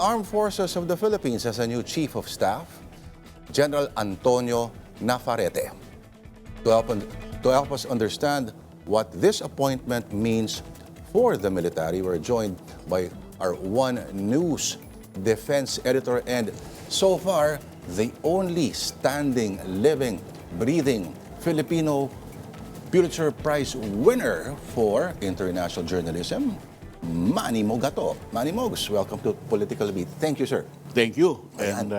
Armed Forces of the Philippines has a new Chief of Staff, General Antonio Nafarrete. To help us understand what this appointment means for the military, we're joined by our One News defense editor and so far the only standing, living, breathing Filipino Pulitzer Prize winner for international journalism, Manny Mogato. Manny Mogs, welcome to Political Beat. Thank you, sir. Thank you. And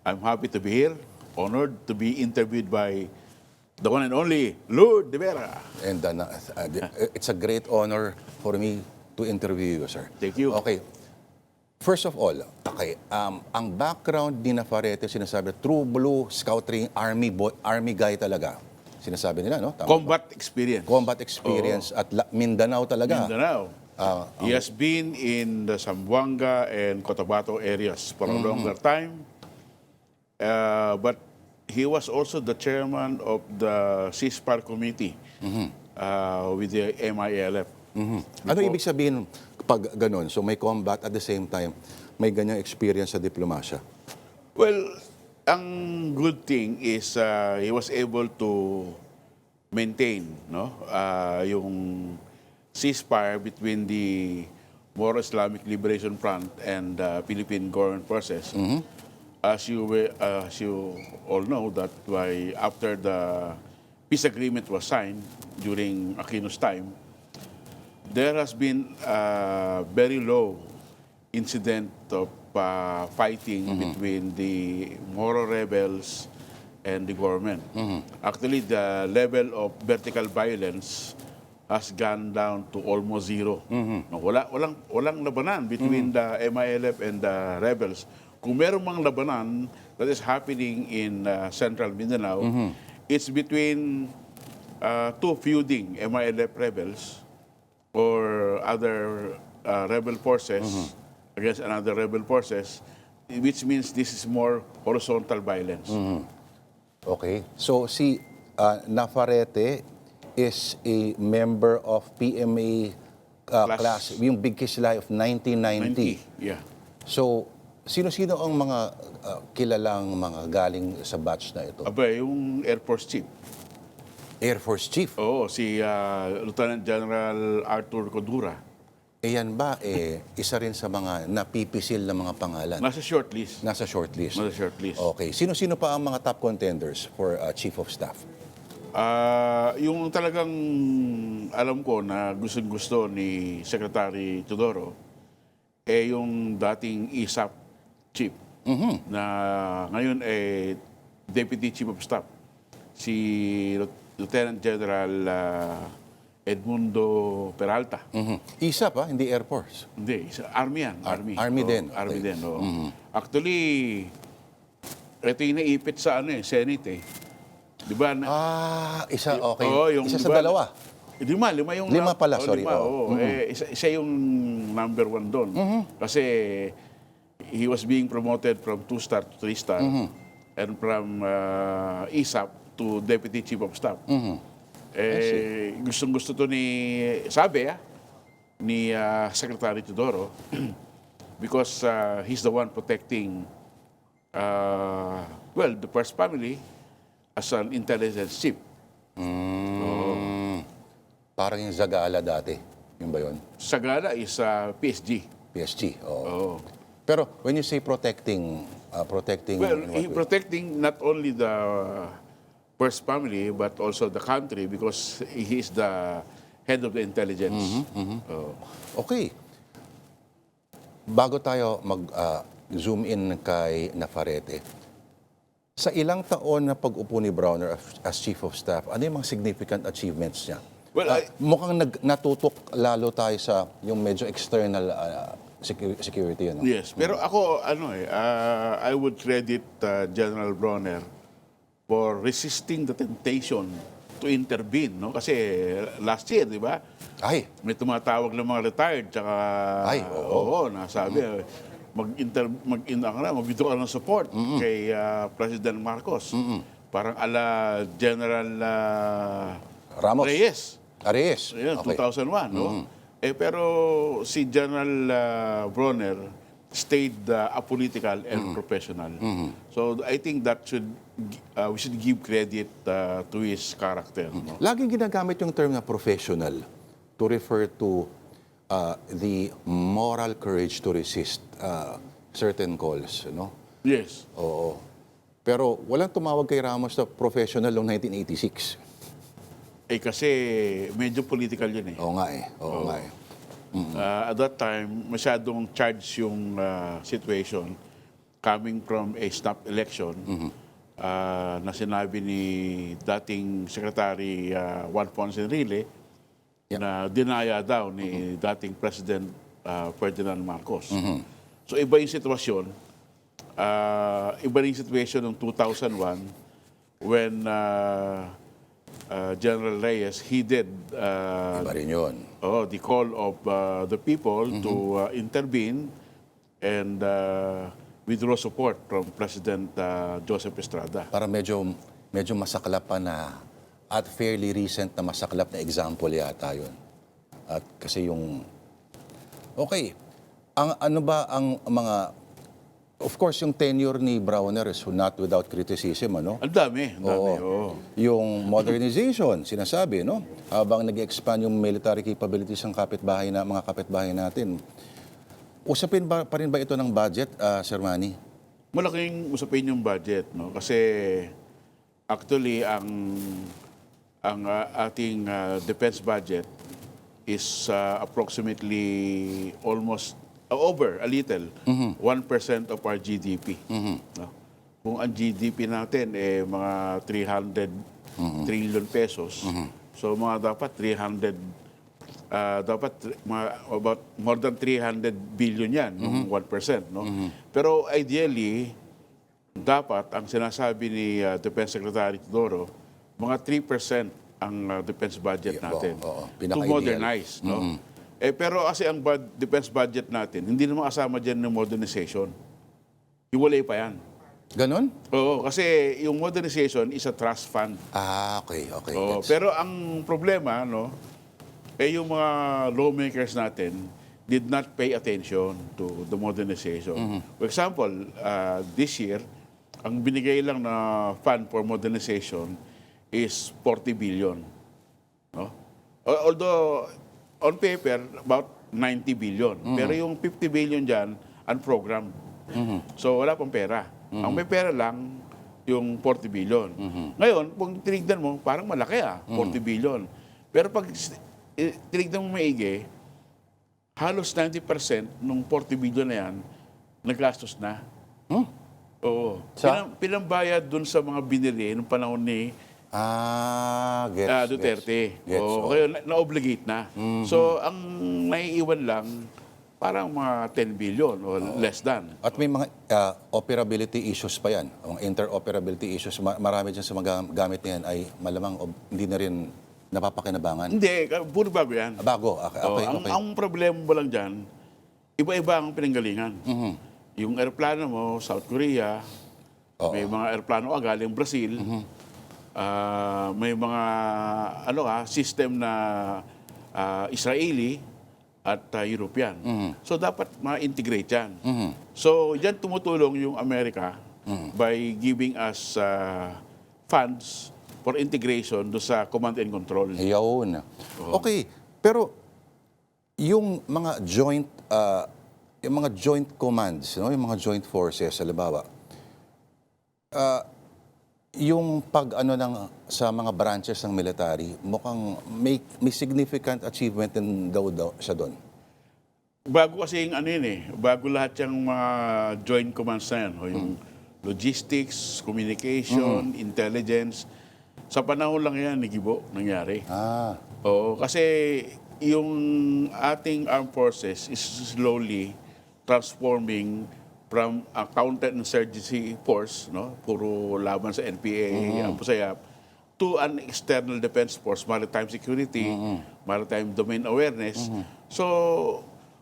I'm happy to be here. Honored to be interviewed by the one and only Lord De Vera. And it's a great honor for me to interview you, sir. Thank you. Okay. First of all, okay, ang background ni Nafarrete, sinasabi, true blue Scout Training Army guy talaga. Sinasabi nila, no? Tama Combat experience. Combat experience at Mindanao talaga. Mindanao. He has been in the Zamboanga and Cotabato areas for a longer time. But he was also the chairman of the CISPAR committee with the MILF. Ano ibig sabihin pag ganun? So may combat at the same time, may ganyang experience sa diplomasya. Well, ang good thing is he was able to maintain yung ceasefire between the Moro Islamic Liberation Front and the Philippine Government Forces. As you all know, that after the peace agreement was signed during Aquino's time, there has been a very low incident of fighting between the Moro rebels and the government. Actually, the level of vertical violence has gone down to almost zero. Walang labanan between the MILF and the rebels. Kung meron mang labanan that is happening in central Mindanao, it's between two feuding MILF rebels or other rebel forces against another rebel forces, which means this is more horizontal violence. Okay. So si Nafarrete is a member of PMA class, yung Big Kislay of 1990. Yeah. So, sino-sino ang mga kilalang mga galing sa batch na ito? Aba, yung Air Force Chief. Air Force Chief. Oo, si Lieutenant General Arthur Codura. Yan ba, isa rin sa mga napipisil na mga pangalan? Nasa shortlist. Nasa shortlist. Nasa shortlist. Okay. Sino-sino pa ang mga top contenders for Chief of Staff? Yung talagang alam ko na gustong-gusto ni Secretary Teodoro, yung dating ISAP Chief na ngayon Deputy Chief of Staff, si Lieutenant General Edmundo Peralta. ISAP, hindi Air Force? Hindi, Army yan. Army din. Army Okay. din, oo. Actually, ito yung naipit sa Senate Di ba? Isa, okay. Oo, yung, isa sa diba, dalawa. Lima yung... Lima pala, sorry. Lima, isa yung number 1 doon. Kasi he was being promoted from 2-star to 3-star and from ISAP to Deputy Chief of Staff. Gustong-gusto to ni Secretary Teodoro because he's the one protecting the first family as an intelligence chief. Parang yung Zagala dati. Yung ba yun? Sagala is PSG. PSG. Oo. Oh. Pero when you say protecting... Well, protecting not only the first family but also the country because he is the head of the intelligence. Okay. Bago tayo mag-zoom in kay Nafarrete, sa ilang taon na pag-upo ni Browner as Chief of Staff, ano yung mga significant achievements niya? Well, mukhang natutok lalo tayo sa yung medyo external security. Ano? Yes, pero ako, I would credit General Browner for resisting the temptation to intervene, no? Kasi last year, di ba? May tumatawag ng mga retired, tsaka nasabi, mag-withdraw ka ng support kay President Marcos. Parang ala General Ramos. Reyes. Reyes. Ayan, Okay. 2001, no? Pero si General Bronner stayed apolitical and professional. So I think that we should give credit to his character. No? Laging ginagamit yung term na professional to refer to the moral courage to resist certain calls, no? Yes. Oo. Pero walang tumawag kay Ramos na professional noong 1986. Kasi medyo political yun eh. Oo nga eh. Oo nga eh. At that time, masyadong charged yung situation coming from a snap election na sinabi ni dating Secretary Juan Ponce Enrile na dinaya daw ni dating President Ferdinand Marcos. So iba yung sitwasyon. Iba rin yung situation noong 2001 when General Reyes heeded Iba rin yun. the call of the people to intervene and withdraw support from President Joseph Estrada. Para medyo masaklap pa na at fairly recent na masaklap na example yata yun. At kasi yung... Okay. Ano ba ang mga... Of course, yung tenure ni Browner is not without criticism, ano? Ang dami. Oo. Yung modernization, sinasabi, no? Habang nag-expand yung military capabilities ng mga kapitbahay natin. Usapin pa rin ba ito ng budget, Sir Manny? Malaking usapin yung budget, no? Kasi actually ang ating defense budget is approximately almost over a little 1% of our GDP. No? Kung ang GDP natin mga 300 trillion pesos, so mga dapat 300 about more than 300 billion yan, yung 1%, no? Pero ideally, dapat ang sinasabi ni Defense Secretary Teodoro, mga 3% ang defense budget natin to modernize, no? Pero kasi ang defense budget natin, hindi naman kasama dyan ng modernization. Iwalay pa yan. Ganon? Oo, kasi yung modernization is a trust fund. Okay. Oo, pero ang problema, no, yung mga lawmakers natin did not pay attention to the modernization. For example, this year, ang binigay lang na fund for modernization is 40 billion. No? Although, on paper, about 90 billion. Pero yung 50 billion dyan, unprogrammed. So, wala pang pera. Ang may pera lang, yung 40 billion. Ngayon, kung tinignan mo, parang malaki 40 billion. Pero pag tinignan mo maigi, halos 90% ng 40 billion na yan, naggastos na. Oo. Pinambayad dun sa mga binili nung panahon ni Duterte. Kaya na-obligate na. So, ang naiiwan lang, parang mga 10 billion o less than. At may mga operability issues pa yan. Ang interoperability issues, marami dyan sa mga gamit na yan ay malamang hindi na rin napapakinabangan. Hindi, puro bago yan. Bago? Okay. Ang problema mo lang dyan, iba-iba ang pinanggalingan. Yung aeroplano mo, South Korea, may mga aeroplano galing Brazil, may mga system na Israeli at European. So dapat ma-integrate yan. So dyan tumutulong yung Amerika by giving us funds for integration do sa command and control. Ayun. Okay, pero yung mga joint commands, no, yung mga joint forces, halimbawa, yung sa mga branches ng military, mukhang may significant achievement din daw siya doon. Bago kasi bago lahat yung mga joint commands na yan, yung logistics, communication, intelligence, sa panahon lang yan ni Gibo nangyari. Oo, kasi yung ating armed forces is slowly transforming from a counterinsurgency force, no, puro laban sa NPA, ang PUSAYAP, to an external defense force, maritime security, maritime domain awareness. So,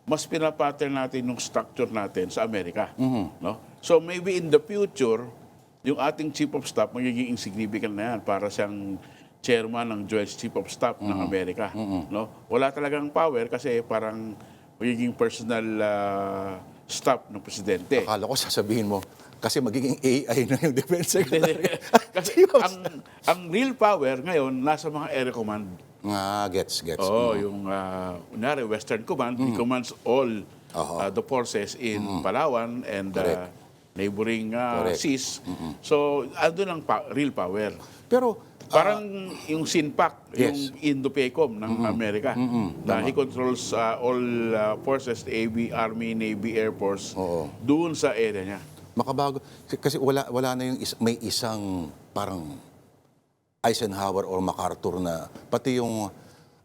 mas pinapattern natin yung structure natin sa Amerika. No? So, maybe in the future, yung ating Chief of Staff magiging insignificant na yan para siyang chairman ng Joint Chief of Staff ng Amerika. No? Wala talagang power kasi parang magiging personal staff ng presidente. Akala ko sasabihin mo, kasi magiging AI na yung defense secretary. Kasi ang real power ngayon nasa mga area command. Gets. Oo, yung kunyari Western Command, he commands all the forces in Palawan and Correct. neighboring Correct. seas. So, andun ang real power. Pero, Parang yung SINPAC, Yes. yung Indo-PACOM ng Amerika. Na he controls all forces, Army, Navy, Air Force, Oo. doon sa area niya. makabago, kasi wala na yung may isang parang Eisenhower or MacArthur na pati yung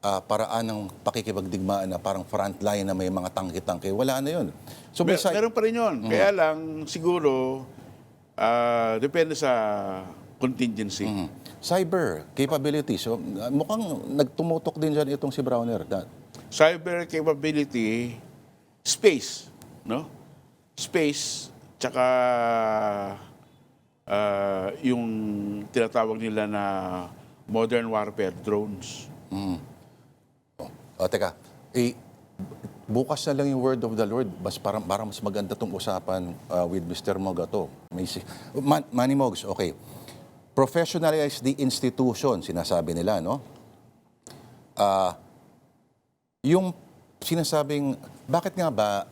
paraan ng pakikipagdigmaan na parang frontline na may mga tangke-tangke, wala na yun. So, Meron pa rin yun. Kaya lang, siguro, depende sa contingency. cyber capability. So, mukhang nagtumutok din dyan itong si Browner. Cyber capability, space, no? Space, tsaka yung tinatawag nila na modern warfare, drones. Teka, bukas na lang yung word of the Lord. Parang mas maganda tong usapan with Mr. Mogato. Manny Mogs, okay. Professionalize the institution, sinasabi nila, no? Yung sinasabing, bakit nga ba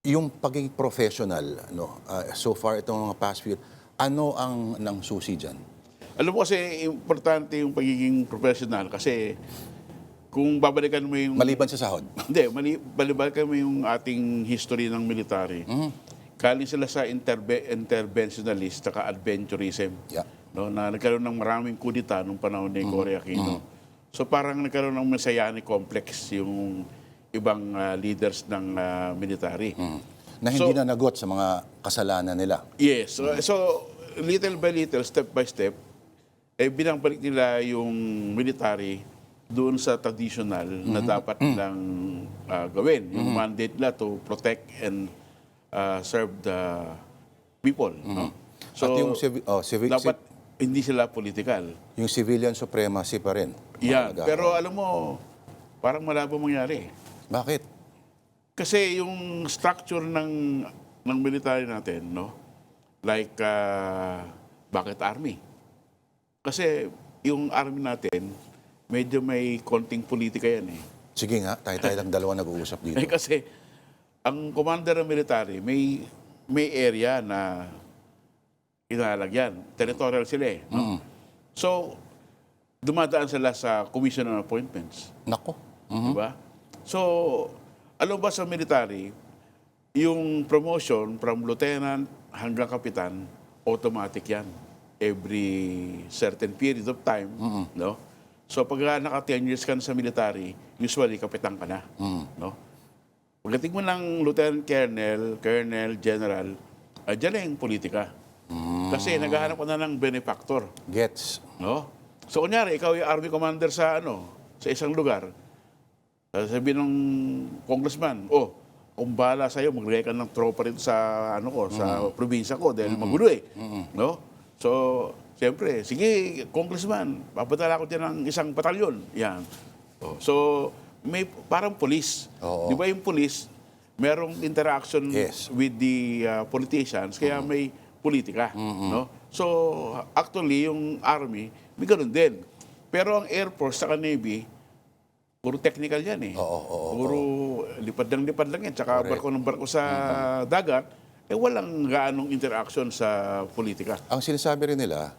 yung pagiging professional, no? So far, itong mga past few, ano ang nang susi dyan? Alam mo kasi, importante yung pagiging professional kasi kung babalikan mo yung... Maliban sa sahod. Hindi, balikan mo yung ating history ng military. Galing sila sa interventionalist at adventurism. Yeah. No, na nagkaroon ng maraming kudita nung panahon ni Cory Aquino. So parang nagkaroon ng messianic complex yung ibang leaders ng military. Na hindi na nagot sa mga kasalanan nila. Yes. So little by little, step by step, binabalik nila yung military doon sa traditional na dapat nilang gawin. Yung mandate nila to protect and serve the people. No? So, At yung dapat hindi sila political. yung civilian supremacy pa rin. Yan. Mahalaga. Pero alam mo, parang malabo mangyari. Bakit? Kasi yung structure ng military natin, no? Like, bakit army? Kasi yung army natin, medyo may konting politika yan eh. Sige nga, tayo lang dalawa nag-uusap dito. Kasi ang commander ng military, may area na inalalagyan. Territorial sila eh. No? So, dumadaan sila sa commission on appointments. Nako. Diba? So, alam ba sa military, yung promotion from lieutenant hanggang kapitan, automatic yan. Every certain period of time. No? So, pag naka 10 years ka na sa military, usually kapitan ka na. No? Pagdating mo ng lieutenant colonel, general, dyan na yung politika. Kasi naghahanap ka na ng benefactor. Gets. No? So, kunyari, ikaw yung army commander sa isang lugar. Sabihin ng congressman, kung bahala sa'yo, maglagay ka ng tropa rito sa, sa probinsya ko dahil magulo eh. No? So, siyempre, sige, congressman, papadala ko dyan ng isang batalyon. Yan. So, may parang police. Oo. Di ba yung police, merong interaction Yes. with the politicians, kaya may politika. No? So, actually, yung army, may ganun din. Pero ang Air Force sa Navy, puro technical yan eh. Puro lipad lang yan. Tsaka barko ng barko sa dagat, walang gaanong interaction sa politika. Ang sinasabi rin nila,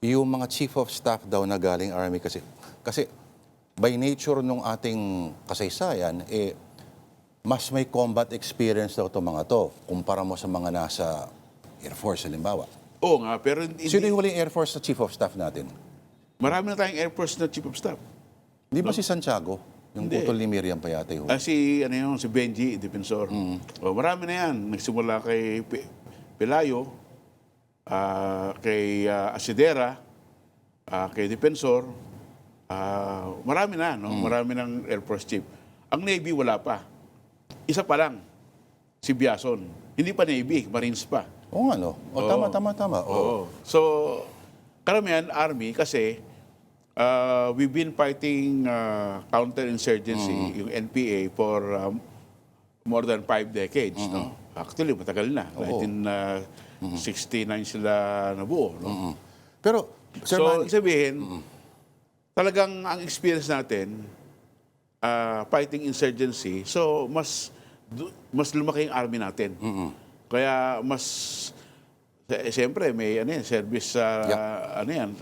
yung mga chief of staff daw na galing army kasi by nature nung ating kasaysayan, mas may combat experience daw itong mga to kumpara mo sa mga nasa Air Force, halimbawa. Oo nga, pero hindi, Sino yung huling Air Force na chief of staff natin? marami na tayong Air Force na chief of staff. Di ba si Santiago? Yung Hindi. putol ni Miriam Payate ho? Si Benji, defensor. Marami na yan. Nagsimula kay Pelayo, kay Asidera, kay Defensor. Marami na, no? Marami ng Air Force Chief. Ang Navy, wala pa. Isa pa lang, si Biason. Hindi pa Navy, Marines pa. Oo nga, no? Tama. Oo. So, karamihan, Army, kasi we've been fighting counterinsurgency, yung NPA, for more than 5 decades. No? Actually, matagal na. Oo. 1969 sila nabuo. No? Pero, Sir So, Manny, sabihin, talagang ang experience natin, fighting insurgency, so mas lumaki yung army natin. Kaya siyempre may service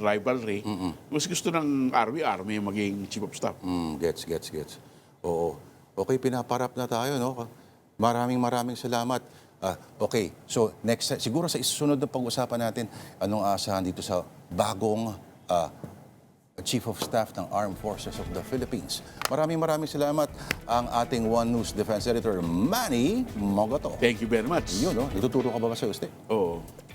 rivalry. Mas gusto ng army maging chief of staff. gets. Oo. Okay, pinaparap na tayo, no? Maraming salamat. Okay, so next, siguro sa isunod na pag-usapan natin, anong asahan dito sa bagong Chief of Staff ng Armed Forces of the Philippines. Maraming salamat ang ating One News Defense Editor, Manny Mogato. Thank you very much. Yun, no? Ituturo ka ba sa UST? Oo.